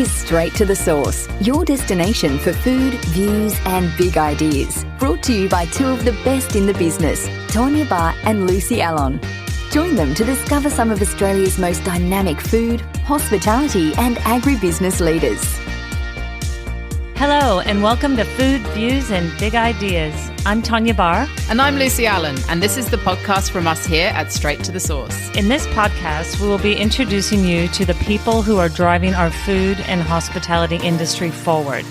is Straight to the Source, your destination for food, views and big ideas. Brought to you by two of the best in the business, Tonya Barr and Lucy Allon. Join them to discover some of Australia's most dynamic food, hospitality and agribusiness leaders. Hello and welcome to Food, Views and Big Ideas. I'm Tonya Barr. And I'm Lucy Allon, and this is the podcast from us here at Straight to the Source. In this podcast, we will be introducing you to the people who are driving our food and hospitality industry forward.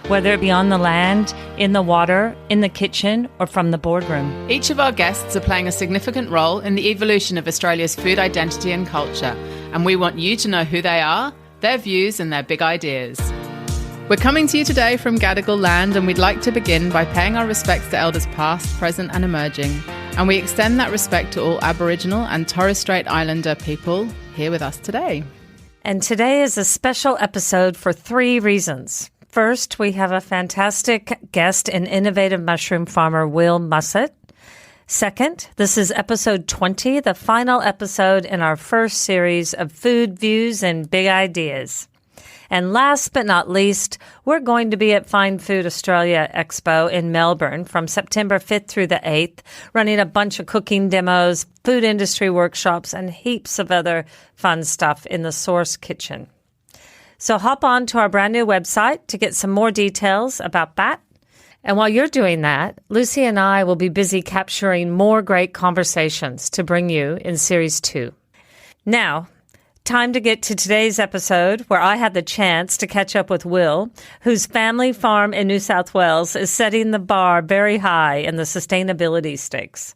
Whether it be on the land, in the water, in the kitchen, or from the boardroom. Each of our guests are playing a significant role in the evolution of Australia's food identity and culture, and we want you to know who they are, their views and their big ideas. We're coming to you today from Gadigal land, and we'd like to begin by paying our respects to elders past, present and emerging. And we extend that respect to all Aboriginal and Torres Strait Islander people here with us today. And today is a special episode for three reasons. First, we have a fantastic guest and innovative mushroom farmer, Will Mussett. Second, this is episode 20, the final episode in our first series of Food, Views and Big Ideas. And last but not least, we're going to be at Fine Food Australia Expo in Melbourne from September 5th through the 8th, running a bunch of cooking demos, food industry workshops, and heaps of other fun stuff in the Source Kitchen. So hop on to our brand new website to get some more details about that. And while you're doing that, Lucy and I will be busy capturing more great conversations to bring you in Series 2. Now, time to get to today's episode, where I had the chance to catch up with Will, whose family farm in New South Wales is setting the bar very high in the sustainability stakes.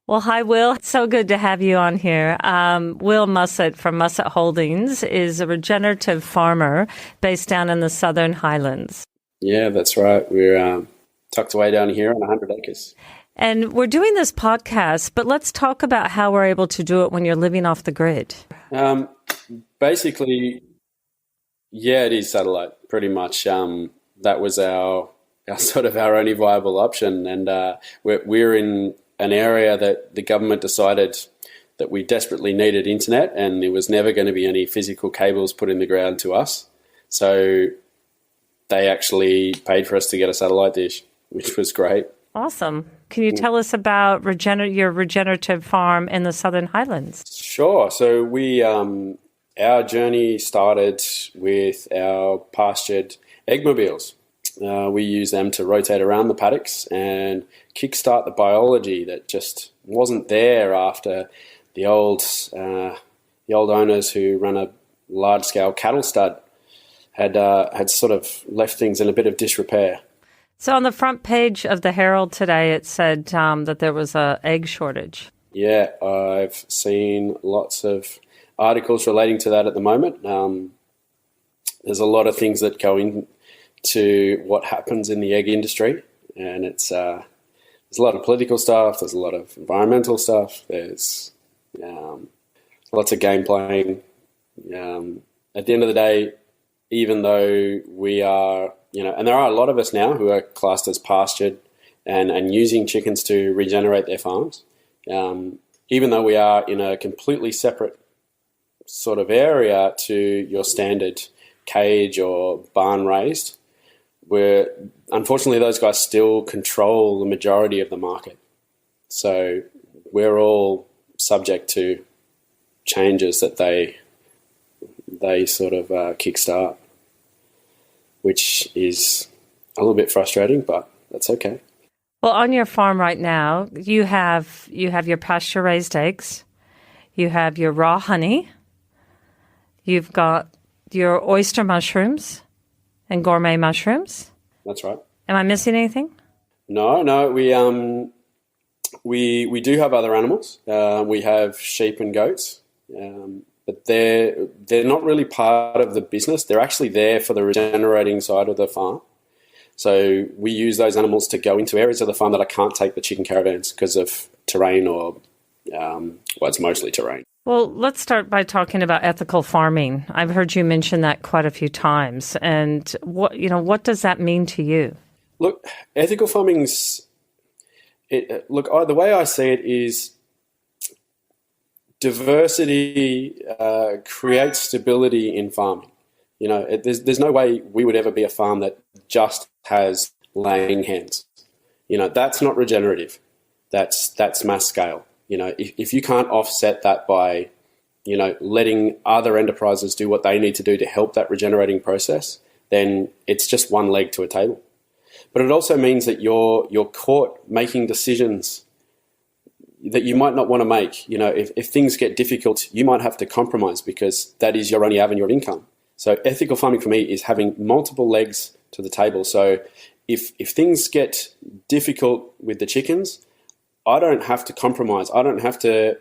Well, hi, Will. It's so good to have you on here. Will Mussett from Mussett Holdings is a regenerative farmer based down in the Southern Highlands. Yeah, that's right. We're tucked away down here on 100 acres. And we're doing this podcast, but let's talk about how we're able to do it when you're living off the grid. Basically, yeah, it is satellite, pretty much. That was our only viable option. And we're in an area that the government decided that we desperately needed internet, and there was never going to be any physical cables put in the ground to us. So they actually paid for us to get a satellite dish, which was great. Awesome. Can you tell us about your regenerative farm in the Southern Highlands? Sure. So our journey started with our pastured eggmobiles. We use them to rotate around the paddocks and kickstart the biology that just wasn't there after the old owners who run a large-scale cattle stud had sort of left things in a bit of disrepair. So on the front page of the Herald today, it said that there was an egg shortage. Yeah, I've seen lots of articles relating to that at the moment. There's a lot of things that go into what happens in the egg industry, and there's a lot of political stuff, there's a lot of environmental stuff, there's lots of game playing. At the end of the day, even though we are, and there are a lot of us now who are classed as pastured and using chickens to regenerate their farms, even though we are in a completely separate sort of area to your standard cage or barn raised, where unfortunately those guys still control the majority of the market. So we're all subject to changes that they sort of kickstart, which is a little bit frustrating, but that's okay. Well, on your farm right now, you have your pasture-raised eggs, you have your raw honey, you've got your oyster mushrooms and gourmet mushrooms. That's right. Am I missing anything? No. We do have other animals. We have sheep and goats. But they're not really part of the business. They're actually there for the regenerating side of the farm. So we use those animals to go into areas of the farm that I can't take the chicken caravans because of terrain or, it's mostly terrain. Well, let's start by talking about ethical farming. I've heard you mention that quite a few times. And what does that mean to you? Look, ethical farming's the way I see it is diversity creates stability in farming. There's no way we would ever be a farm that just has laying hens. That's not regenerative. That's mass scale. If you can't offset that by, letting other enterprises do what they need to do to help that regenerating process, then it's just one leg to a table. But it also means that you're caught making decisions that you might not want to make. If things get difficult, you might have to compromise because that is your only avenue of income. So ethical farming for me is having multiple legs to the table. So if things get difficult with the chickens, I don't have to compromise. I don't have to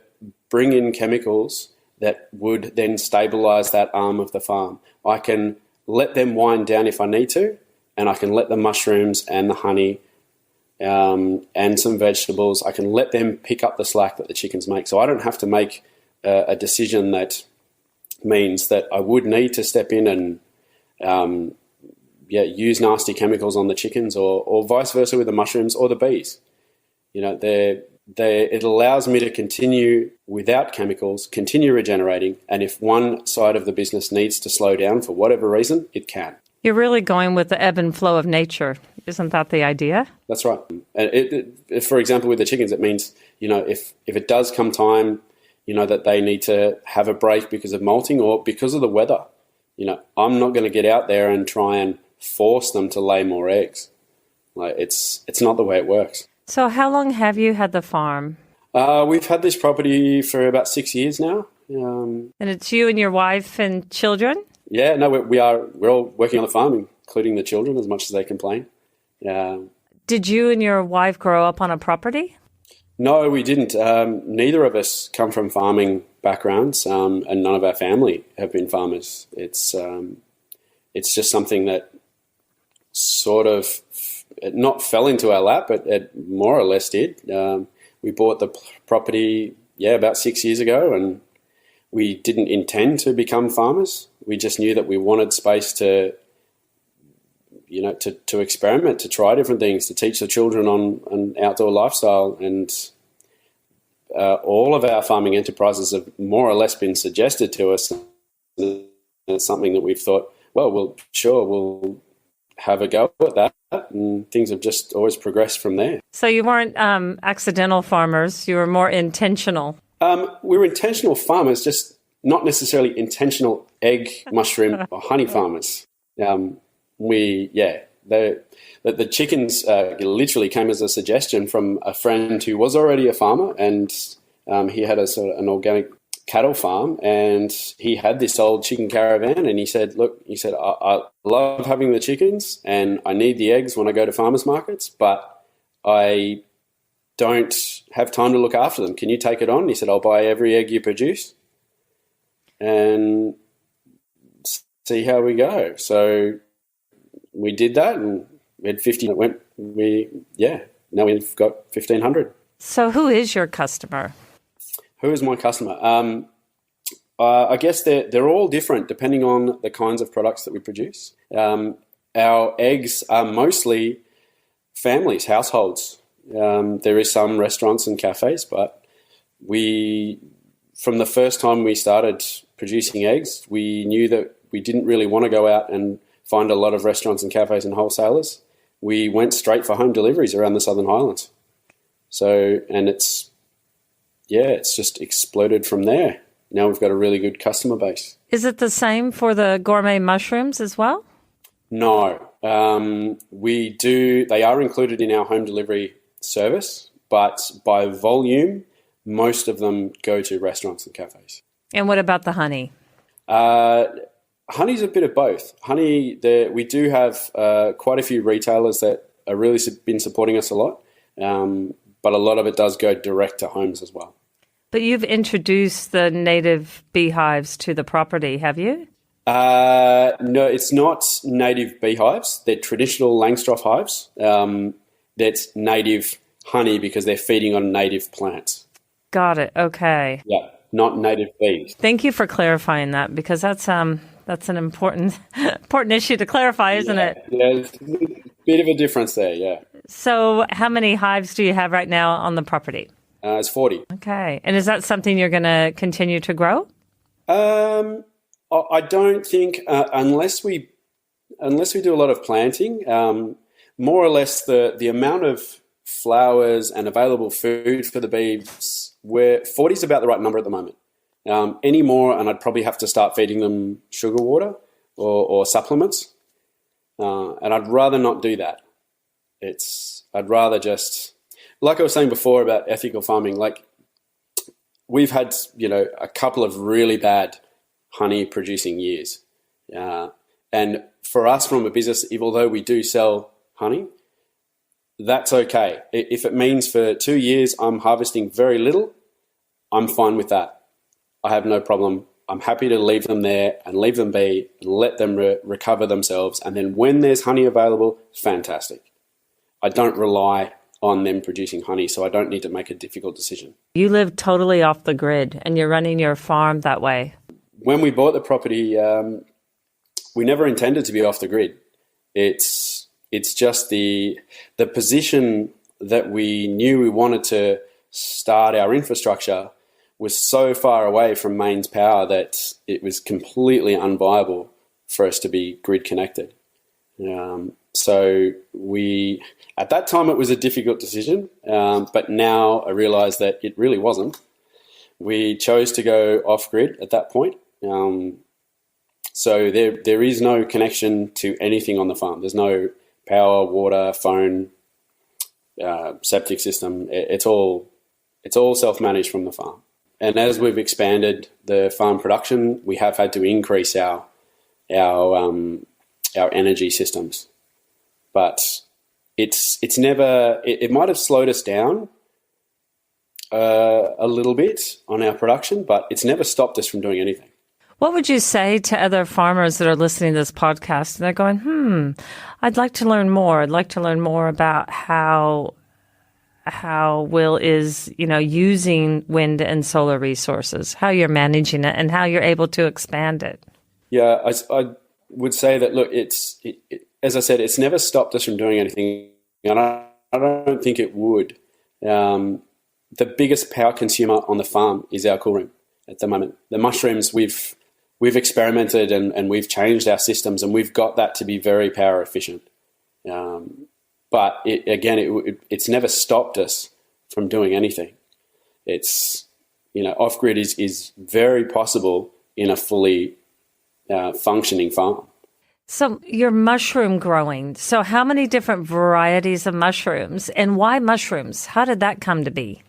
bring in chemicals that would then stabilize that arm of the farm. I can let them wind down if I need to, and I can let the mushrooms and the honey and some vegetables, I can let them pick up the slack that the chickens make. So I don't have to make a decision that means that I would need to step in and use nasty chemicals on the chickens, or vice versa with the mushrooms or the bees. It allows me to continue without chemicals, continue regenerating, and if one side of the business needs to slow down for whatever reason, it can. You're really going with the ebb and flow of nature. Isn't that the idea? That's right. And for example, with the chickens, it means, if it does come time, that they need to have a break because of molting or because of the weather, I'm not going to get out there and try and force them to lay more eggs. It's not the way it works. So how long have you had the farm? We've had this property for about 6 years now. And it's you and your wife and children? Yeah, no, we're all working on the farm, including the children, as much as they complain. Did you and your wife grow up on a property? No, we didn't. Neither of us come from farming backgrounds, and none of our family have been farmers. It's just something that sort of not fell into our lap, but it more or less did. We bought the property, about 6 years ago, and we didn't intend to become farmers. We just knew that we wanted space to experiment, to try different things, to teach the children on an outdoor lifestyle. And all of our farming enterprises have more or less been suggested to us. And it's something that we've thought, we'll have a go at that. And things have just always progressed from there. So you weren't accidental farmers. You were more intentional. We were intentional farmers, just not necessarily intentional egg, mushroom, or honey farmers. The chickens literally came as a suggestion from a friend who was already a farmer, and he had an organic cattle farm, and he had this old chicken caravan, and he said, I love having the chickens and I need the eggs when I go to farmers markets, but I don't have time to look after them. Can you take it on? And he said, I'll buy every egg you produce and see how we go. So we did that, and we had 50 that went. Now we've got 1,500. So who is your customer? Who is my customer? I guess they're all different depending on the kinds of products that we produce. Our eggs are mostly families, households. There is some restaurants and cafes, but from the first time we started producing eggs, we knew that we didn't really want to go out and find a lot of restaurants and cafes and wholesalers. We went straight for home deliveries around the Southern Highlands. And it's just exploded from there. Now we've got a really good customer base. Is it the same for the gourmet mushrooms as well? No. We do. They are included in our home delivery service, but by volume, most of them go to restaurants and cafes. And what about the honey? Honey's a bit of both. Honey, we do have quite a few retailers that are really been supporting us a lot, but a lot of it does go direct to homes as well. But you've introduced the native beehives to the property, have you? No, it's not native beehives. They're traditional Langstroth hives. That's native honey because they're feeding on native plants. Got it. Okay. Yeah, not native bees. Thank you for clarifying that, because that's an important issue to clarify, isn't it? Yeah, there's a bit of a difference there, yeah. So how many hives do you have right now on the property? It's 40. Okay. And is that something you're going to continue to grow? I don't think unless we do a lot of planting, more or less the amount of flowers and available food for the bees, 40 is about the right number at the moment. Any more, and I'd probably have to start feeding them sugar water or supplements. And I'd rather not do that. I'd rather just, like I was saying before about ethical farming, like we've had, a couple of really bad honey producing years. And for us from a business, although we do sell honey, that's okay. If it means for 2 years I'm harvesting very little, I'm fine with that. I have no problem. I'm happy to leave them there and leave them be and let them recover themselves. And then when there's honey available, fantastic. I don't rely on them producing honey, so I don't need to make a difficult decision. You live totally off the grid and you're running your farm that way. When we bought the property, we never intended to be off the grid. It's just the position that we knew we wanted to start our infrastructure was so far away from mains power that it was completely unviable for us to be grid connected. So at that time it was a difficult decision, but now I realise that it really wasn't. We chose to go off grid at that point. So there is no connection to anything on the farm. There's no power, water, phone, septic system. It's all self-managed from the farm. And as we've expanded the farm production, we have had to increase our energy systems. But it's never. It might have slowed us down a little bit on our production, but it's never stopped us from doing anything. What would you say to other farmers that are listening to this podcast and they're going, I'd like to learn more. I'd like to learn more about how Will is, using wind and solar resources, how you're managing it and how you're able to expand it. Yeah, I would say that, look, as I said, it's never stopped us from doing anything, and I don't think it would. The biggest power consumer on the farm is our cool room at the moment. The mushrooms, we've experimented and we've changed our systems and we've got that to be very power efficient. But it's never stopped us from doing anything. It's, off-grid is very possible in a fully functioning farm. So you're mushroom growing. So how many different varieties of mushrooms and why mushrooms? How did that come to be?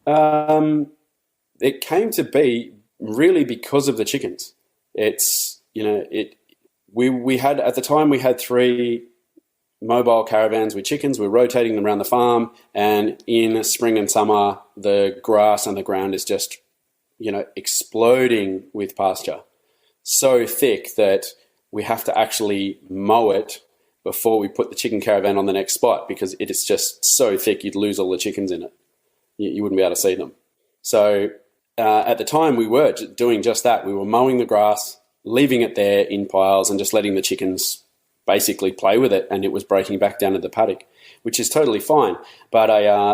It came to be really because of the chickens. We had, at the time, we had 3 mobile caravans with chickens. We're rotating them around the farm, and in spring and summer, the grass on the ground is just, exploding with pasture. So thick that we have to actually mow it before we put the chicken caravan on the next spot because it is just so thick you'd lose all the chickens in it. You wouldn't be able to see them. So at the time, we were doing just that. We were mowing the grass, leaving it there in piles and just letting the chickens basically play with it, and it was breaking back down to the paddock, which is totally fine. But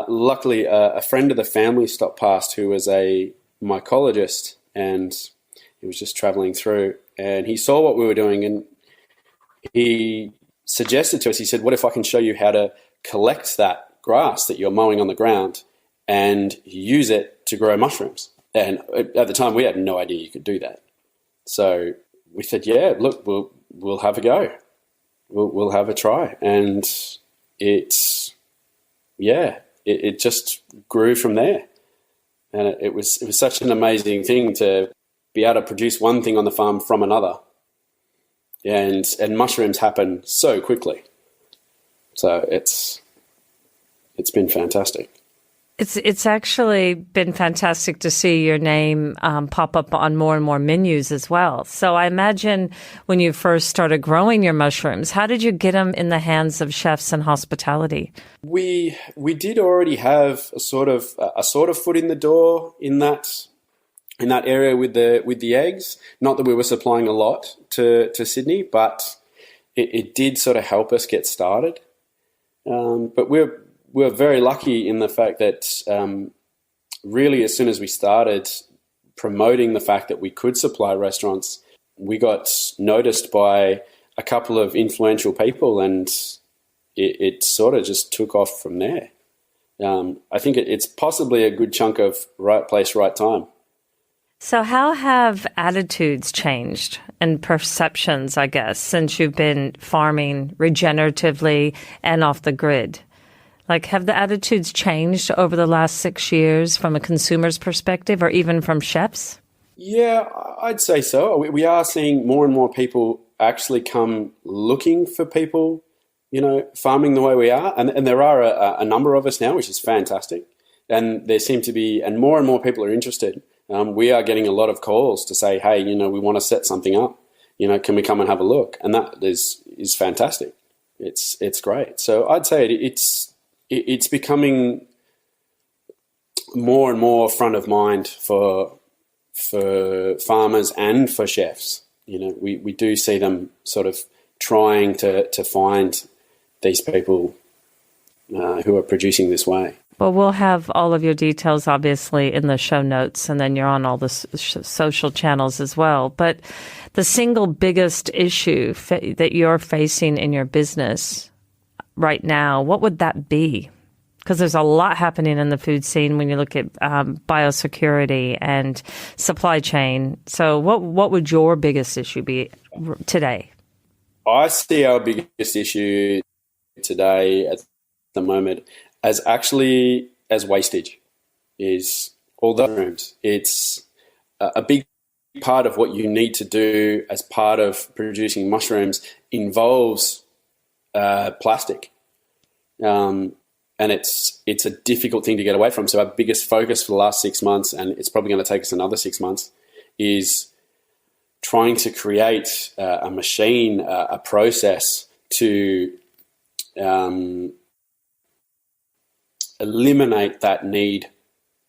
luckily a friend of the family stopped past who was a mycologist, and he was just travelling through, and he saw what we were doing, and he suggested to us, he said, what if I can show you how to collect that grass that you're mowing on the ground and use it to grow mushrooms? And at the time, we had no idea you could do that. So we said, yeah, look, we'll have a go. We'll have a try. And it just grew from there. And it was such an amazing thing to be able to produce one thing on the farm from another. And mushrooms happen so quickly. So it's been fantastic. It's actually been fantastic to see your name pop up on more and more menus as well. So I imagine when you first started growing your mushrooms, how did you get them in the hands of chefs and hospitality? We did already have a sort of foot in the door in that area with the eggs. Not that we were supplying a lot to Sydney, but it did sort of help us get started. But we're very lucky in the fact that really as soon as we started promoting the fact that we could supply restaurants, we got noticed by a couple of influential people, and it sort of just took off from there. I think it's possibly a good chunk of right place, right time. So how have attitudes changed and perceptions, I guess, since you've been farming regeneratively and off the grid? Like, have the attitudes changed over the last 6 years from a consumer's perspective, or even from chefs? Yeah, I'd say so. We are seeing more and more people actually come looking for people, farming the way we are. And there are a number of us now, which is fantastic. And there seem to be, and more people are interested. We are getting a lot of calls to say, hey, we want to set something up. Can we come and have a look? And that is fantastic. It's great. So I'd say it's becoming more and more front of mind for farmers and for chefs. We do see them sort of trying to find these people who are producing this way. Well, we'll have all of your details, obviously, in the show notes, and then you're on all the social channels as well. But the single biggest issue that you're facing in your business right now, what would that be? Because there's a lot happening in the food scene when you look at biosecurity and supply chain. So what would your biggest issue be today? I see our biggest issue today at the moment as wastage is all the rooms. It's a big part of what you need to do as part of producing mushrooms involves plastic. And it's a difficult thing to get away from. So our biggest focus for the last 6 months, and it's probably going to take us another 6 months, is trying to create a machine, a process to eliminate that need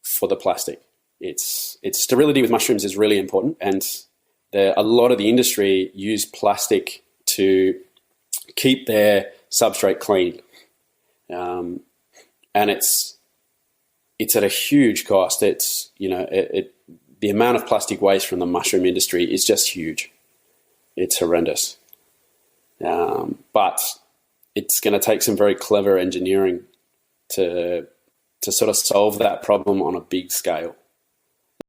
for the plastic. Its sterility with mushrooms is really important, and a lot of the industry use plastic to keep their substrate clean. And it's at a huge cost. It's, the amount of plastic waste from the mushroom industry is just huge. It's horrendous. But it's going to take some very clever engineering to sort of solve that problem on a big scale.